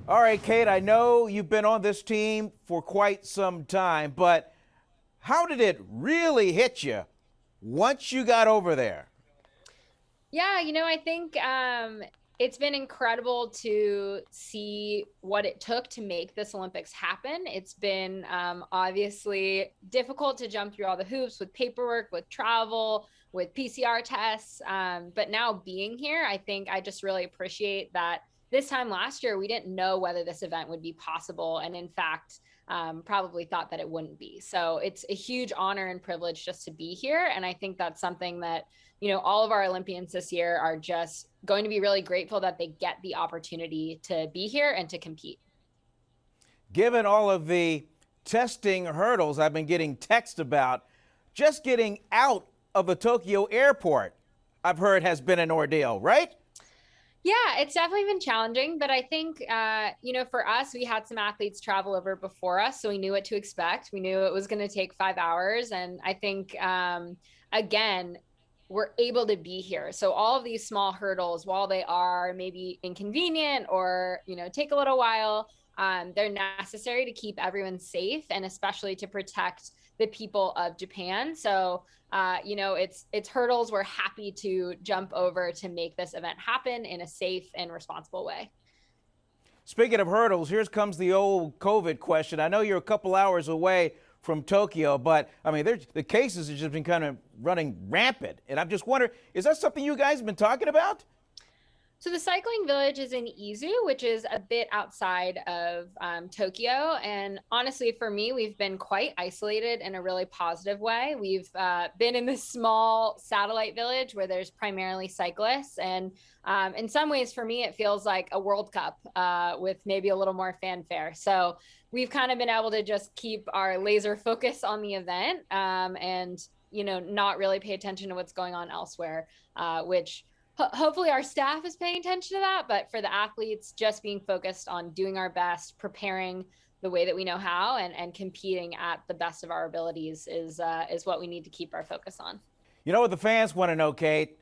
All right, Kate, I know you've been on this team for quite some time, but how did it really hit you once you got over there? Yeah, I think it's been incredible to see what it took to make this Olympics happen. It's been obviously difficult to jump through all the hoops with paperwork, with travel, with PCR tests. But now being here, I think I just really appreciate that this time last year, we didn't know whether this event would be possible. And in fact, probably thought that it wouldn't be. So it's a huge honor and privilege just to be here. And I think that's something that all of our Olympians this year are just going to be really grateful that they get the opportunity to be here and to compete. Given all of the testing hurdles I've been getting text about, just getting out of the Tokyo airport, I've heard has been an ordeal, right? Yeah, it's definitely been challenging, but I think, for us, we had some athletes travel over before us, so we knew what to expect. We knew it was going to take 5 hours. And I think, again, we're able to be here. So all of these small hurdles, while they are maybe inconvenient or, take a little while, they're necessary to keep everyone safe and especially to protect the people of Japan. So, it's hurdles we're happy to jump over to make this event happen in a safe and responsible way. Speaking of hurdles, here comes the old COVID question. I know you're a couple hours away from Tokyo, but I mean, the cases have just been kind of running rampant. And I'm just wondering, is that something you guys have been talking about? So the cycling village is in Izu, which is a bit outside of Tokyo. And honestly, for me, we've been quite isolated in a really positive way. We've been in this small satellite village where there's primarily cyclists. And in some ways, for me, it feels like a World Cup with maybe a little more fanfare. So we've kind of been able to just keep our laser focus on the event and, not really pay attention to what's going on elsewhere, which hopefully our staff is paying attention to that, but for the athletes, just being focused on doing our best, preparing the way that we know how, and competing at the best of our abilities is what we need to keep our focus on. You know what the fans want to know, Kate?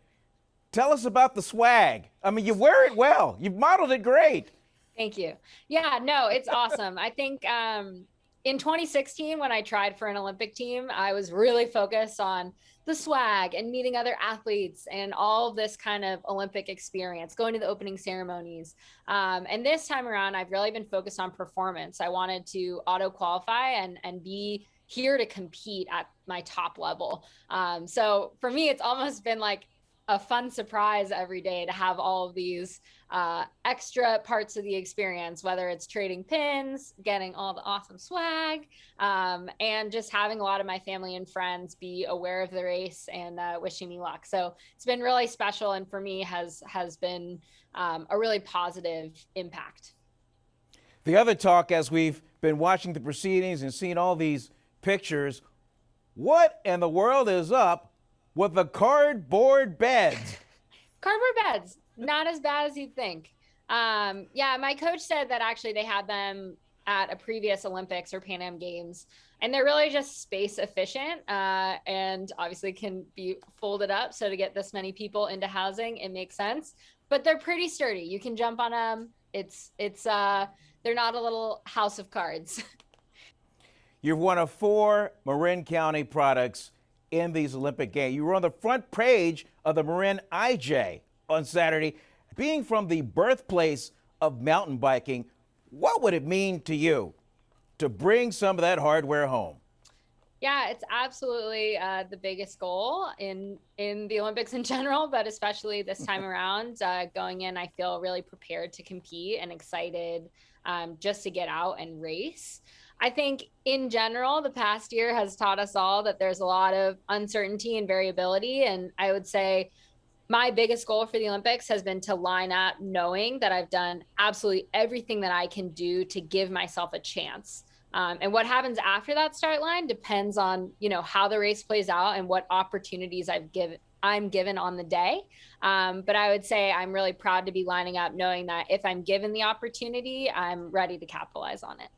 Tell us about the swag. I mean, you wear it well. You've modeled it great. Thank you. Yeah, no, it's awesome. I think in 2016, when I tried for an Olympic team, I was really focused on the swag and meeting other athletes and all of this kind of Olympic experience, going to the opening ceremonies. And this time around, I've really been focused on performance. I wanted to auto qualify and be here to compete at my top level. So for me, it's almost been like a fun surprise every day to have all of these extra parts of the experience, whether it's trading pins, getting all the awesome swag, and just having a lot of my family and friends be aware of the race and wishing me luck. So it's been really special, and for me has been a really positive impact. The other talk, as we've been watching the proceedings and seeing all these pictures, what in the world is up with the cardboard beds? Cardboard beds, not as bad as you'd think. Yeah, my coach said that actually they had them at a previous Olympics or Pan Am Games, and they're really just space efficient and obviously can be folded up. So to get this many people into housing, it makes sense. But they're pretty sturdy. You can jump on them. They're not a little house of cards. You're one of four Marin County products in these Olympic Games. You were on the front page of the Marin IJ on Saturday. Being from the birthplace of mountain biking, what would it mean to you to bring some of that hardware home? Yeah, it's absolutely the biggest goal in the Olympics in general, but especially this time around. Going in, I feel really prepared to compete and excited just to get out and race. I think in general, the past year has taught us all that there's a lot of uncertainty and variability. And I would say my biggest goal for the Olympics has been to line up knowing that I've done absolutely everything that I can do to give myself a chance. And what happens after that start line depends on, how the race plays out and what opportunities I'm given on the day. But I would say I'm really proud to be lining up knowing that if I'm given the opportunity, I'm ready to capitalize on it.